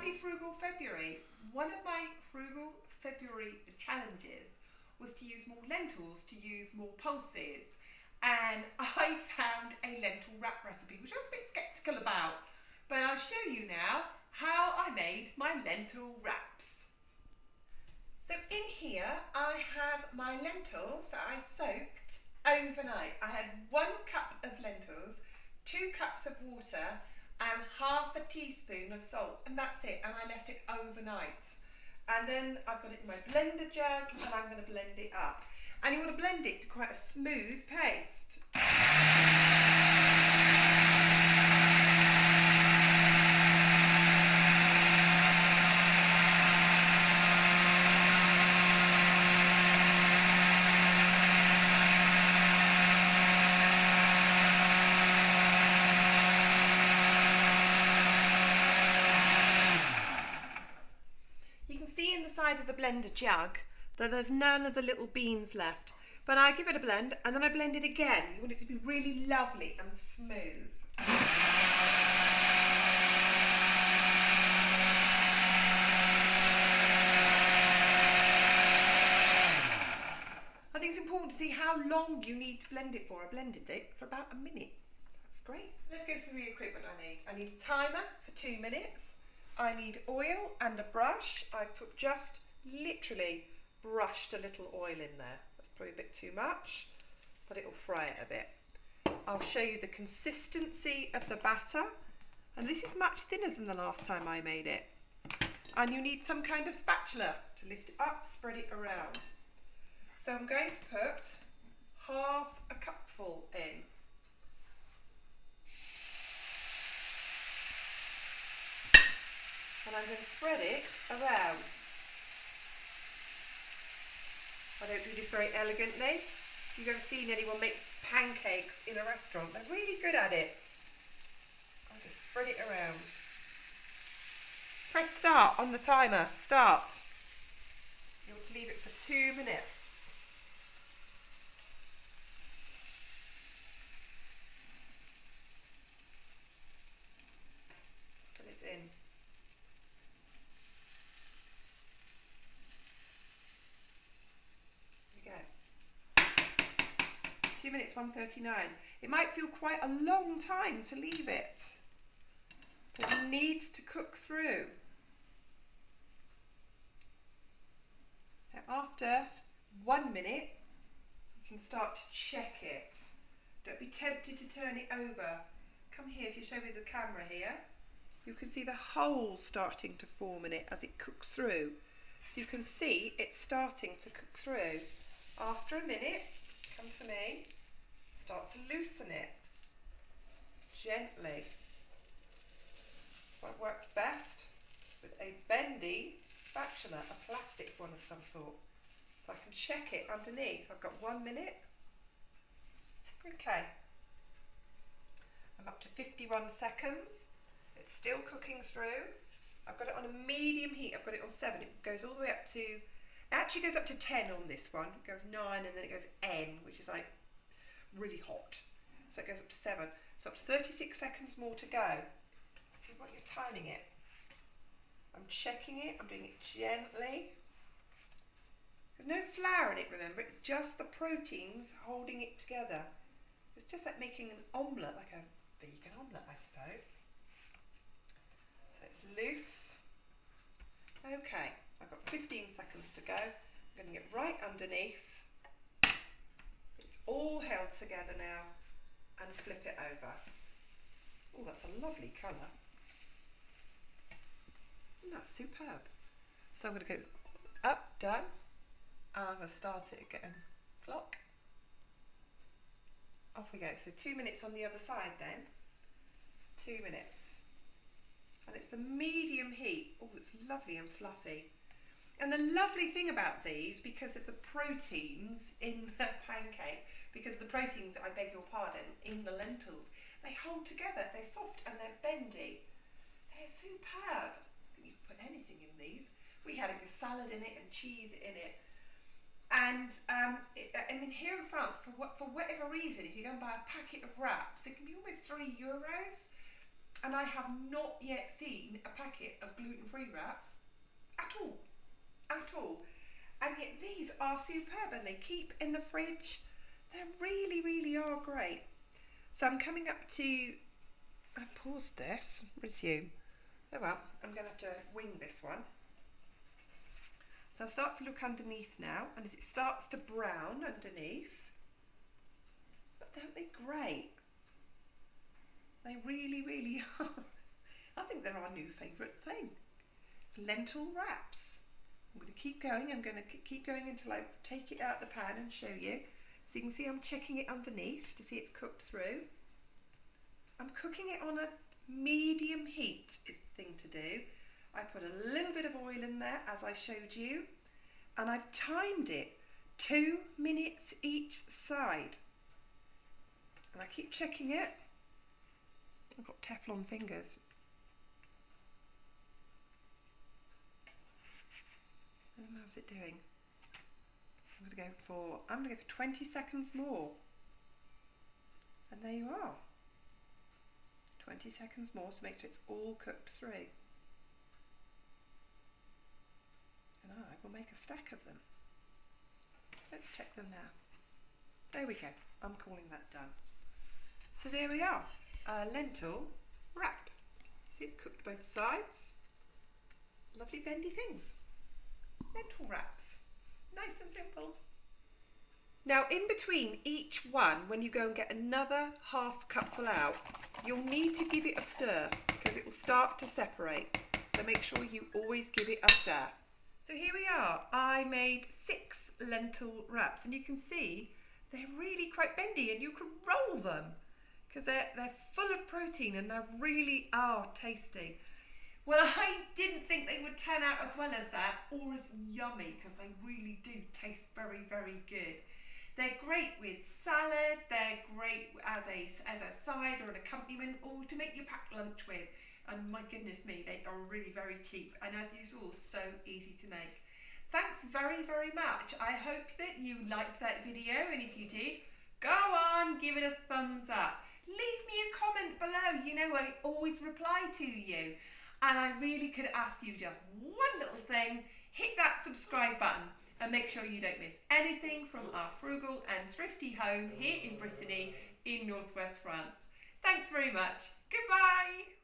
Happy Frugal February. One of my Frugal February challenges was to use more lentils, to use more pulses. And I found a lentil wrap recipe, which I was a bit sceptical about. But I'll show you now how I made my lentil wraps. So in here I have my lentils that I soaked overnight. I had 1 cup of lentils, 2 cups of water and half a teaspoon of salt, and that's it, and I left it overnight. And then I've got it in my blender jug and I'm going to blend it up. And you want to blend it to quite a smooth paste. Side of the blender jug that there's none of the little beans left, but I give it a blend and then I blend it again. You want it to be really lovely and smooth. I think it's important to see how long you need to blend it for. I blended it for about a minute. That's great. Let's go through the equipment I need. I need a timer for 2 minutes. I need oil and a brush. I've put just literally brushed a little oil in there. That's probably a bit too much, but it'll fry it a bit. I'll show you the consistency of the batter, and this is much thinner than the last time I made it. And you need some kind of spatula to lift it up, spread it around. So I'm going to put half a cupful in. And I'm going to spread it around. I don't do this very elegantly. If you've ever seen anyone make pancakes in a restaurant, they're really good at it. I'll just spread it around. Press start on the timer. Start. You want to leave it for 2 minutes. Put it in. There we go. 2 minutes, 1:39. It might feel quite a long time to leave it, but it needs to cook through. Now after 1 minute, you can start to check it. Don't be tempted to turn it over. Come here, if you show me the camera here, you can see the holes starting to form in it as it cooks through. So you can see it's starting to cook through. After a minute, come to me, start to loosen it gently. What works best with a bendy spatula, a plastic one of some sort, so I can check it underneath. I've got 1 minute. Okay, I'm up to 51 seconds. It's still cooking through. I've got it on a medium heat. I've got it on 7. It goes all the way up to, it actually goes up to 10 on this one. It goes 9 and then it goes N, which is like really hot. So it goes up to 7. So up to 36 seconds more to go. See what you're timing it. I'm checking it, I'm doing it gently. There's no flour in it, remember, it's just the proteins holding it together. It's just like making an omelette, like a vegan omelette, I suppose. It's loose. Okay, I've got 15 seconds to go. I'm going to get right underneath. It's all held together now, and flip it over. Oh, that's a lovely colour. Isn't that superb? So I'm going to go up, down, and I'm going to start it again. Clock. Off we go. So 2 minutes on the other side then. 2 minutes. And it's the medium heat. Oh, it's lovely and fluffy. And the lovely thing about these, because of the proteins in the pancake, because of the proteins, I beg your pardon, in the lentils, they hold together. They're soft and they're bendy. They're superb. You can put anything in these. We had it with salad in it and cheese in it. And then here in France, for whatever reason, if you go and buy a packet of wraps, it can be almost €3. and I have not yet seen a packet of gluten-free wraps at all, and yet these are superb, and they keep in the fridge. They really, really are great. So I'm coming up to, I've paused this, resume. Oh well, I'm going to have to wing this one. So I'll start to look underneath now, and as it starts to brown underneath, but aren't they great? They really, really are. I think they're our new favourite thing. Lentil wraps. I'm going to keep going. I'm going to keep going until I take it out of the pan and show you. So you can see I'm checking it underneath to see it's cooked through. I'm cooking it on a medium heat is the thing to do. I put a little bit of oil in there as I showed you, and I've timed it 2 minutes each side. And I keep checking it. I've got Teflon fingers. How's it doing? I'm going to go for 20 seconds more. And there you are. 20 seconds more to make sure it's all cooked through. And I will make a stack of them. Let's check them now. There we go. I'm calling that done. So there we are. A lentil wrap. See, it's cooked both sides. Lovely bendy things. Lentil wraps. Nice and simple. Now in between each one, when you go and get another half cupful out, you'll need to give it a stir because it will start to separate. So make sure you always give it a stir. So here we are. I made 6 lentil wraps, and you can see they're really quite bendy, and you can roll them because they're full of protein and they really are tasty. Well, I didn't think they would turn out as well as that, or as yummy, because they really do taste very, very good. They're great with salad, they're great as a side or an accompaniment, or to make your packed lunch with. And my goodness me, they are really very cheap, and as you saw, so easy to make. Thanks very, very much. I hope that you liked that video, and if you did, go on, give it a thumbs up. Leave me a comment below. You know, I always reply to you. And I really could ask you just one little thing. Hit that subscribe button and make sure you don't miss anything from our frugal and thrifty home here in Brittany in northwest France. Thanks very much. Goodbye.